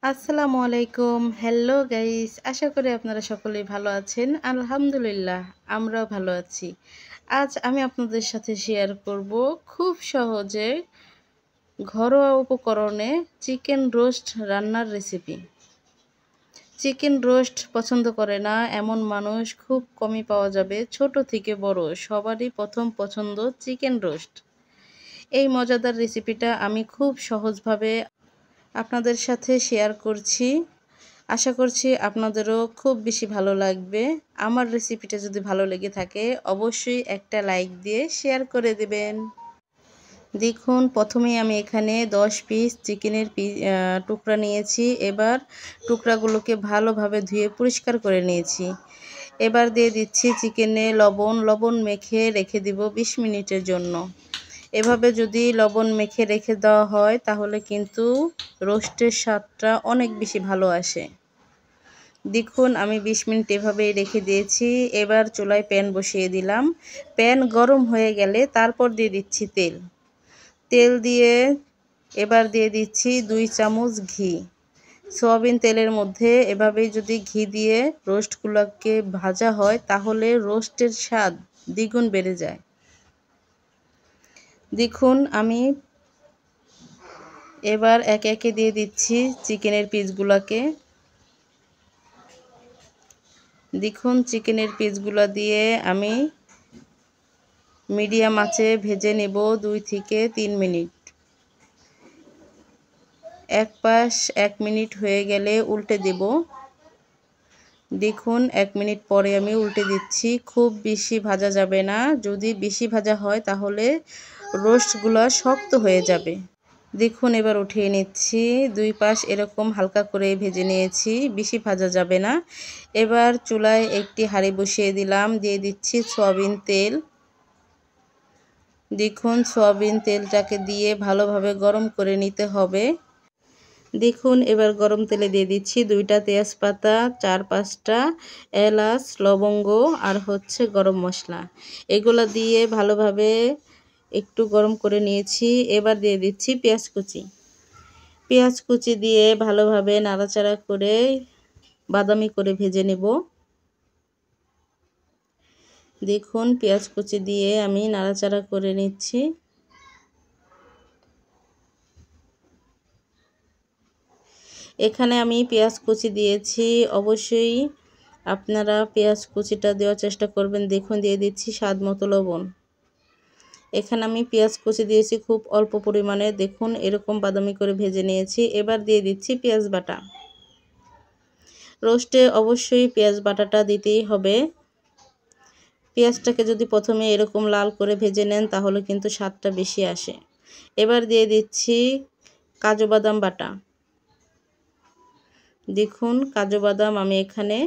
আসসালামু আলাইকুম। Hello guys. আশা করি আপনারা সকলেই ভালো আছেন। আলহামদুলিল্লাহ আমরাও ভালো আছি। আজ আমি আপনাদের সাথে শেয়ার করব খুব সহজে ঘরোয়া উপকরণে চিকেন রোস্ট রান্নার রেসিপি। চিকেন রোস্ট পছন্দ করে না এমন মানুষ খুব কমই পাওয়া যাবে। ছোট থেকে বড় সবারই প্রথম পছন্দ চিকেন রোস্ট। এই মজাদার রেসিপিটা আমি খুব সহজভাবে আপনাদের সাথে শেয়ার করছি। আশা করছি আপনাদেরও খুব বেশি ভালো লাগবে। আমার রেসিপিটা যদি ভালো লেগে থাকে অবশ্যই একটা লাইক দিয়ে শেয়ার করে দেবেন। দেখুন প্রথমেই আমি এখানে 10 পিস চিকেনের টুকরা নিয়েছি। এবার টুকরাগুলোকে ভালোভাবে ধুয়ে পরিষ্কার করে নিয়েছি। এবার দিয়ে দিচ্ছি চিকেনে লবণ মেখে রেখে দিব 20 মিনিটের জন্য। এভাবে যদি লবণ মেখে রেখে দেওয়া হয় তাহলে কিন্তু রোস্টের স্বাদটা অনেক বেশি ভালো আসে। দেখুন আমি 20 মিনিট এভাবেই রেখে দিয়েছি। এবার চুলায় প্যান বসিয়ে দিলাম। প্যান গরম হয়ে গেলে তারপর দিয়ে দিচ্ছি তেল দিয়ে এবার দিয়ে দিচ্ছি 2 চামচ ঘি। সয়াবিন তেলের মধ্যে এভাবেই যদি ঘি দিয়ে রোস্টগুলোকে ভাজা হয় তাহলে রোস্টের স্বাদ দ্বিগুণ বেড়ে যায়। দেখুন আমি এবার একে একে দিয়ে দিচ্ছি চিকেনের পিসগুলোকে। দেখুন চিকেনের পিসগুলো দিয়ে আমি মিডিয়াম আঁচে ভেজে নেব 2 থেকে 3 মিনিট। এক পাশ 1 মিনিট হয়ে গেলে উল্টে দেব। দেখুন 1 মিনিট পরে আমি উল্টে দিচ্ছি। খুব বেশি ভাজা যাবে না, যদি বেশি ভাজা হয় তাহলে রোস্টগুলো শক্ত হয়ে যাবে। দেখুন এবার উঠিয়ে নিচ্ছি। 2 পাশ এরকম হালকা করে ভেজে নিয়েছি, বেশি ভাজা যাবে না। এবার চুলায় একটি হাঁড়ি বসিয়ে দিলাম, দিয়ে দিচ্ছি সয়াবিন তেল। দেখুন সয়াবিন তেলটাকে দিয়ে ভালোভাবে গরম করে নিতে হবে। দেখুন এবার গরম তেলে দিয়ে দিচ্ছি 2টা তেজপাতা, 4-5টা এলাচ, লবঙ্গ আর গরম মশলা। এগুলো দিয়ে ভালোভাবে একটু গরম করে নিয়েছি। এবার দিয়ে দিচ্ছি পেঁয়াজ কুচি দিয়ে ভালোভাবে নাড়াচাড়া করে বাদামি করে ভেজে নেব। দেখুন পেঁয়াজ কুচি দিয়ে আমি নাড়াচাড়া করে নিচ্ছি। এখানে আমি পেঁয়াজ কুচি দিয়েছি, অবশ্যই আপনারা পেঁয়াজ কুচিটা দেওয়ার চেষ্টা করবেন। দেখুন দিয়ে দিচ্ছি স্বাদ মতো লবণ। এখানে আমি পেঁয়াজ কুচি দিয়েছি খুব অল্প পরিমাণে। দেখুন এরকম বাদামি করে ভেজে নিয়েছি। এবার দিয়ে দিচ্ছি পেঁয়াজ বাটা। রোস্টে অবশ্যই পেঁয়াজ বাটাটা দিতেই হবে। পেঁয়াজটাকে যদি প্রথমে এরকম লাল করে ভেজে নেন তাহলে কিন্তু স্বাদটা বেশি আসে। এবার দিয়ে দিচ্ছি কাজু বাদাম বাটা। দেখুন কাজু বাদাম আমি এখানে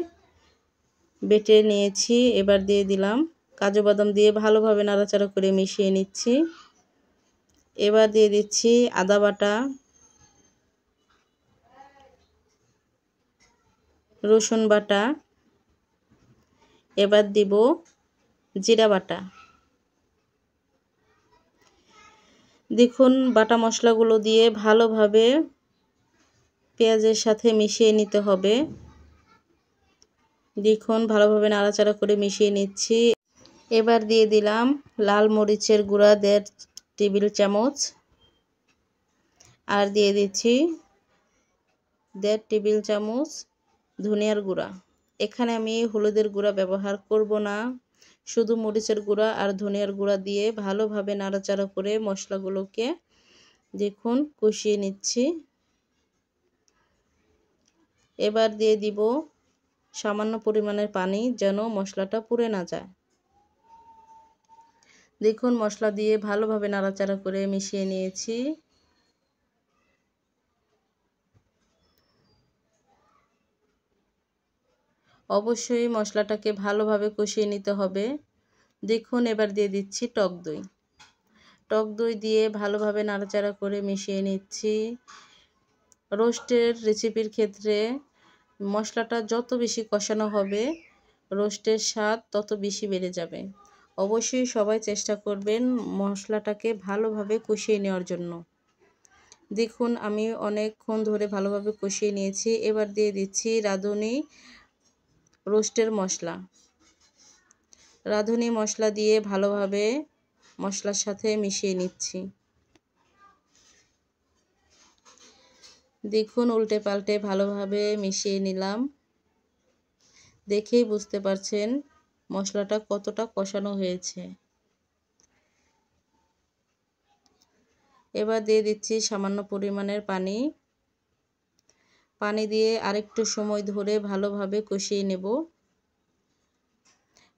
বেটে নিয়েছি। এবার দিয়ে দিলাম। কাজু বাদাম দিয়ে ভালোভাবে নাড়াচাড়া করে মিশিয়ে নিচ্ছি। এবার দিয়ে দিচ্ছি আদা বাটা, রসুন বাটা, এবার দিব জিরা বাটা। দেখুন বাটা মশলাগুলো দিয়ে ভালোভাবে পেঁয়াজের সাথে মিশিয়ে নিতে হবে। দেখুন ভালোভাবে নাড়াচাড়া করে মিশিয়ে নিচ্ছি। এবার দিয়ে দিলাম লাল মরিচের গুঁড়া 1.5 টেবিল চামচ আর দিয়ে দিচ্ছি 1.5 টেবিল চামচ ধনিয়ার গুঁড়া। এখানে আমি হলুদের গুঁড়া ব্যবহার করব না, শুধু মরিচের গুঁড়া আর ধনিয়ার গুঁড়া দিয়ে ভালোভাবে নাড়াচাড়া করে মশলাগুলোকে দেখুন কষিয়ে নিচ্ছি। এবার দিয়ে দিব সামান্য পরিমাণের পানি, যেন মশলাটা পুড়ে না যায়। দেখুন মশলা দিয়ে ভালোভাবে নাড়াচাড়া করে মিশিয়ে নিয়েছি। অবশ্যই মশলাটাকে ভালোভাবে কষিয়ে নিতে হবে। দেখুন এবার দিয়ে দিচ্ছি টক দই দিয়ে ভালোভাবে নাড়াচাড়া করে মিশিয়ে নিচ্ছি। রোস্টের রেসিপির ক্ষেত্রে মশলাটা যত বেশি কষানো হবে রোস্টের স্বাদ তত বেশি বেড়ে যাবে। অবশ্যই সবাই চেষ্টা করবেন মশলাটাকে ভালোভাবে কষিয়ে নেওয়ার জন্য। দেখুন আমি অনেকক্ষণ ধরে ভালোভাবে কষিয়ে নিয়েছি। এবার দিয়ে দিচ্ছি রাঁধুনি রোস্টের মশলা। রাঁধুনি মশলা দিয়ে ভালোভাবে মশলার সাথে মিশিয়ে নিচ্ছি। দেখুন উল্টে পাল্টে ভালোভাবে মিশিয়ে নিলাম। দেখেই বুঝতে পারছেন মশলাটা কতটা কষানো হয়েছে। এবার দিয়ে দিচ্ছি সামান্য পরিমাণের পানি। পানি দিয়ে আরেকটু সময় ধরে ভালোভাবে কষিয়ে নেব।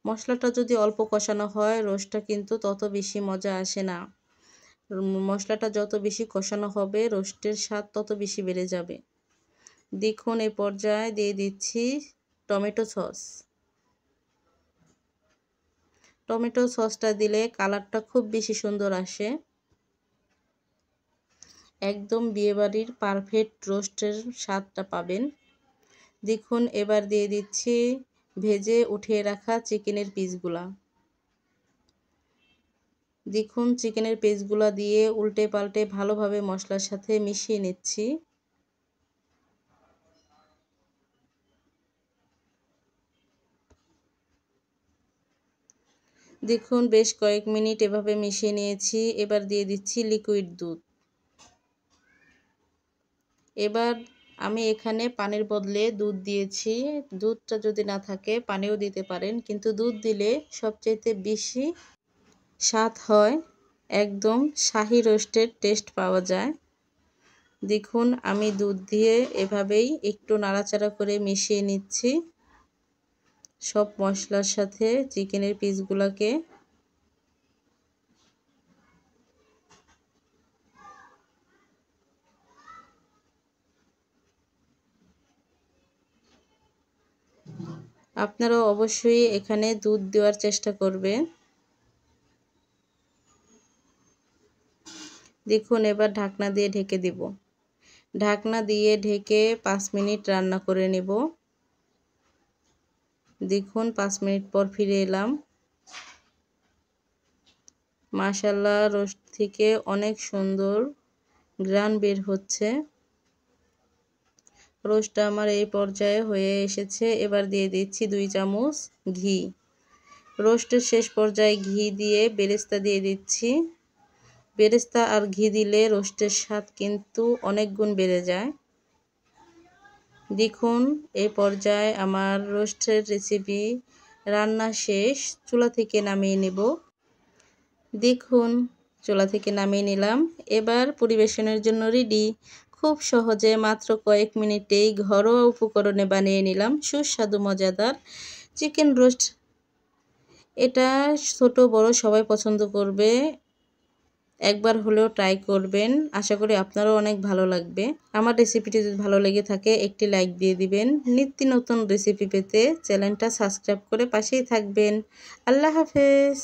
মশলাটা যদি অল্প কষানো হয় রোস্টটা কিন্তু তত বেশি মজা আসে না। মশলাটা যত বেশি কষানো হবে রোস্টের স্বাদ তত বেশি বেড়ে যাবে। দেখুন এই পর্যায়ে দিয়ে দিচ্ছি টমেটো সস। টমেটো সসটা দিলে কালারটা খুব বেশি সুন্দর আসে। একদম বিয়েবাড়ির পারফেক্ট রোস্টের স্বাদটা পাবেন। দেখুন এবার দিয়ে দিচ্ছি ভেজে উঠিয়ে রাখা চিকেনের পিসগুলা। দেখুন চিকেনের পিসগুলা দিয়ে উল্টে পাল্টে ভালোভাবে মশলার সাথে মিশিয়ে নিচ্ছি। দেখুন বেশ কয়েক মিনিট এভাবে মিশিয়ে নিয়েছি। এবার দিয়ে দিচ্ছি লিকুইড দুধ। এবার আমি এখানে পানির বদলে দুধ দিয়েছি। দুধটা যদি না থাকে পানিও দিতে পারেন, কিন্তু দুধ দিলে সবচাইতে বেশি স্বাদ হয়। একদম শাহি রোস্টের টেস্ট পাওয়া যায়। দেখুন আমি দুধ দিয়ে এভাবেই একটু নাড়াচাড়া করে মিশিয়ে নিচ্ছি সব মশলার সাথে চিকেনের পিসগুলোকে। আপনারাও অবশ্যই এখানে দুধ দেওয়ার চেষ্টা করবেন। দেখুন এবার ঢাকনা দিয়ে ঢেকে দেব। ঢাকনা দিয়ে ঢেকে 5 মিনিট রান্না করে নেব। দেখুন 5 মিনিট পর ফিরে এলাম। মাশাআল্লাহ রোস্ট থেকে অনেক সুন্দর ঘ্রাণ বের হচ্ছে। রোস্টটা আমার এই পর্যায়ে হয়ে এসেছে। এবার দিয়ে দিচ্ছি 2 চামচ ঘি। রোস্টের শেষ পর্যায়ে ঘি দিয়ে বেরেস্তা দিয়ে দিচ্ছি। বেরেস্তা আর ঘি দিলে রোস্টের স্বাদ কিন্তু অনেক গুণ বেড়ে যায়। দেখুন এই পর্যায়ে আমার রোস্টের রেসিপি রান্না শেষ। চুলা থেকে নামিয়ে নেব। দেখুন চুলা থেকে নামিয়ে নিলাম। এবার পরিবেশনের জন্য রেডি। খুব সহজে মাত্র কয়েক মিনিটেই ঘরোয়া উপকরণে বানিয়ে নিলাম সুস্বাদু মজাদার চিকেন রোস্ট। এটা ছোট বড় সবাই পছন্দ করবে। একবার হলেও ট্রাই করবেন। আশা করি আপনারও অনেক ভালো লাগবে। আমার রেসিপিটি যদি ভালো লেগে থাকে একটি লাইক দিয়ে দিবেন। নিত্য নতুন রেসিপি পেতে চ্যানেলটা সাবস্ক্রাইব করে পাশেই থাকবেন। আল্লাহ হাফেজ।